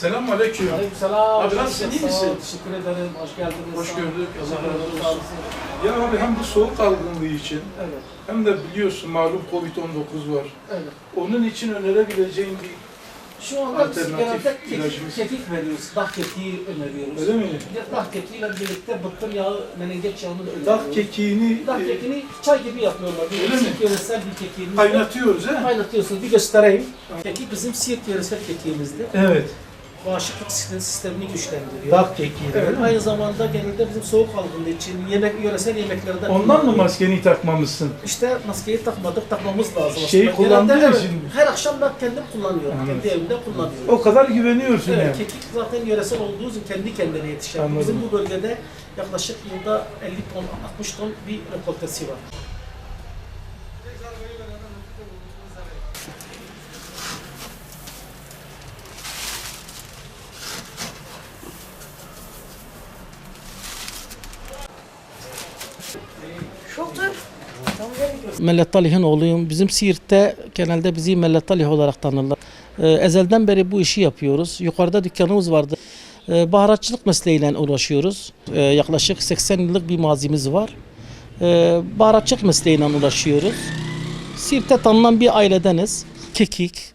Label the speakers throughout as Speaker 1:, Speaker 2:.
Speaker 1: Selamünaleyküm.
Speaker 2: Aleykümselam.
Speaker 1: Abi nasılsın, iyi misin?
Speaker 2: Teşekkür ederim, hoş geldiniz.
Speaker 1: Hoş gördük. Allah razı
Speaker 2: Sağ
Speaker 1: olsun. Ya abi hem bu soğuk algınlığı için
Speaker 2: Evet,
Speaker 1: hem de biliyorsun malum Covid-19 var.
Speaker 2: evet.
Speaker 1: Onun için önerebileceğim bir
Speaker 2: Şu anda biz
Speaker 1: alternatif
Speaker 2: genelde
Speaker 1: ilacımız.
Speaker 2: kekik veriyoruz, dağ kekiği öneriyoruz.
Speaker 1: Öyle mi?
Speaker 2: Bir de dağ kekiğiyle birlikte bıktır yağı, menengeç yağını öneriyoruz.
Speaker 1: Dağ kekiğini
Speaker 2: Dağ kekiğini çay gibi yapıyorlar.
Speaker 1: Öyle mi?
Speaker 2: Siirt yöresel bir kekiğimiz.
Speaker 1: kaynatıyoruz he?
Speaker 2: Kaynatıyorsunuz, bir göstereyim. Kekik bizim Siirt yöresel kekiğimizdir.
Speaker 1: Evet.
Speaker 2: Bağışıklık sistemini güçlendiriyor.
Speaker 1: Dağ kekiği de
Speaker 2: Evet,
Speaker 1: öyle mi?
Speaker 2: aynı zamanda genelde bizim soğuk algınlığı için yöresel yemeklerden
Speaker 1: Ondan mı
Speaker 2: kullanılıyor.
Speaker 1: maskeni takmamışsın?
Speaker 2: İşte maskeyi takmadık, takmamız lazım.
Speaker 1: Şeyi
Speaker 2: aslında.
Speaker 1: kullandığın
Speaker 2: Genelde
Speaker 1: için mi?
Speaker 2: her akşam ben kendim kullanıyorum.
Speaker 1: Anladım.
Speaker 2: Kendi evimde kullanıyorum.
Speaker 1: O kadar güveniyorsun
Speaker 2: Evet,
Speaker 1: yani.
Speaker 2: kekik zaten yöresel olduğu için kendi kendine yetişen.
Speaker 1: Anladım.
Speaker 2: Bizim bu bölgede yaklaşık yılda 50 ton, 60 ton bir rekoltesi var. Mellet Talih'in oğluyum. Bizim Siirt'te genelde bizi Mellet Talih olarak tanırlar. Ezelden beri bu işi yapıyoruz. Yukarıda dükkanımız vardı. Baharatçılık mesleğiyle uğraşıyoruz. Yaklaşık 80 yıllık bir mazimiz var. Baharatçılık mesleğiyle uğraşıyoruz. Siirt'te tanınan bir ailedeniz. Kekik,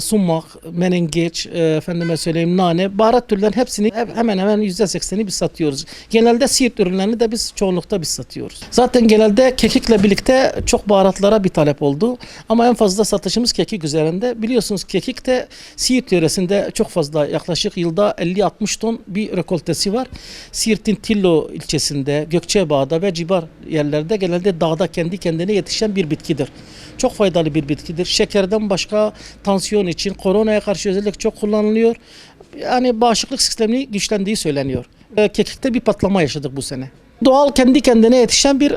Speaker 2: sumak, menengeç, efendime söyleyeyim nane, baharat türlerin hepsini hemen hemen %80'i biz satıyoruz. Genelde Siirt ürünlerini de biz çoğunlukta biz satıyoruz. Zaten genelde kekikle birlikte çok baharatlara bir talep oldu. Ama en fazla satışımız kekik üzerinde. Biliyorsunuz kekik de Siirt yöresinde çok fazla, yaklaşık yılda 50-60 ton bir rekoltesi var. Siirt'in Tillo ilçesinde, Gökçebağ'da ve civar yerlerde genelde dağda kendi kendine yetişen bir bitkidir. Çok faydalı bir bitkidir. Şekerden başka tansiyon için, koronaya karşı özellikle çok kullanılıyor. Yani bağışıklık sistemini güçlendiği söyleniyor. Kekikte bir patlama yaşadık bu sene. Doğal kendi kendine yetişen bir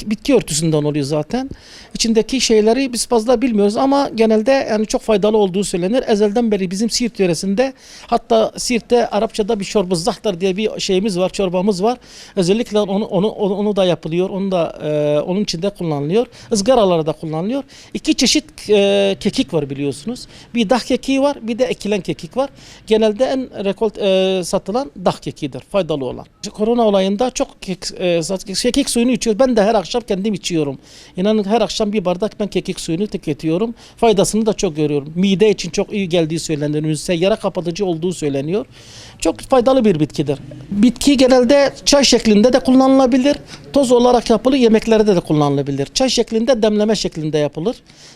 Speaker 2: bitki örtüsünden oluyor zaten. İçindeki şeyleri biz fazla bilmiyoruz ama genelde yani çok faydalı olduğu söylenir. Ezelden beri bizim Siirt yöresinde, hatta Siirt'te Arapçada bir çorba zahtar diye bir şeyimiz var, çorbamız var. Özellikle onu da yapılıyor. Onu da onun içinde kullanılıyor. Izgaralarda kullanılıyor. İki çeşit kekik var biliyorsunuz. Bir dağ kekiği var, bir de ekilen kekik var. Genelde en satılan dağ kekiğidir, faydalı olan. Korona olayında çok kekik suyunu içiyoruz. Ben de her akşam kendim içiyorum. İnanın her akşam bir bardak ben kekik suyunu tüketiyorum. Faydasını da çok görüyorum. Mide için çok iyi geldiği söyleniyor. Yara kapatıcı olduğu söyleniyor. Çok faydalı bir bitkidir. Bitki genelde çay şeklinde de kullanılabilir. Toz olarak yapılır, yemeklerde de kullanılabilir. Çay şeklinde, demleme şeklinde yapılır.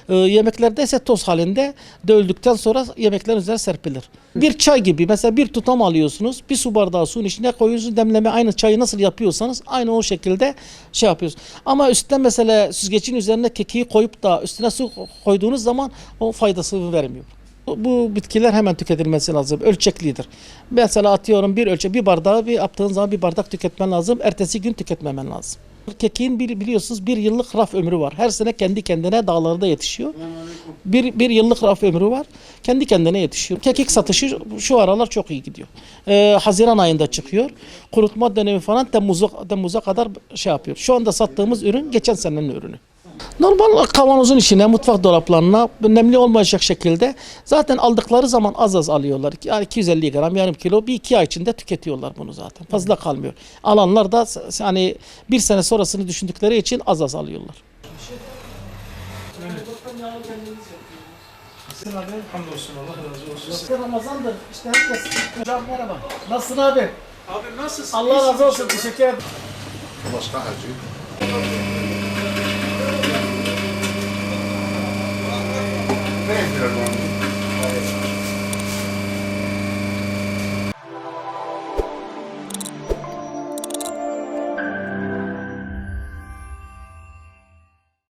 Speaker 2: Yemeklerde ise toz halinde dövüldükten sonra yemeklerin üzerine serpilir. Bir çay gibi mesela bir tutam alıyorsunuz. Bir su bardağı suyun içine koyuyorsunuz. Demleme aynı çayı nasıl yapıyorsanız aynı o şekilde şey yapıyorsunuz. Ama üstten mesela süzgecin üzerine kekiği koyup da üstüne su koyduğunuz zaman o faydasını vermiyor. Bu bitkiler hemen tüketilmesi lazım. Ölçeklidir. Mesela atıyorum bir bardağı yaptığın zaman bir bardak tüketmen lazım. Ertesi gün tüketmemen lazım. Kekiğin biliyorsunuz bir yıllık raf ömrü var. Her sene kendi kendine dağlarda yetişiyor. Bir yıllık raf ömrü var. Kendi kendine yetişiyor. Kekik satışı şu aralar çok iyi gidiyor. Haziran ayında çıkıyor. Kurutma dönemi falan Temmuz'a kadar şey yapıyor. Şu anda sattığımız ürün geçen senenin ürünü. Normal kavanozun içine, mutfak dolaplarına nemli olmayacak şekilde zaten aldıkları zaman az alıyorlar. Yani 250 gram, yarım kilo, bir iki ay içinde tüketiyorlar bunu zaten. Fazla kalmıyor. Alanlar da hani bir sene sonrasını düşündükleri için az alıyorlar.
Speaker 1: Hamdolsun, Allah razı olsun.
Speaker 2: İşte Ramazan'dır. İşte herkes. Merhaba. Nasılsın abi?
Speaker 1: Abi nasılsın?
Speaker 2: Allah razı olsun. Teşekkür ederim.
Speaker 3: Başka acı. Ne yapıyorsun?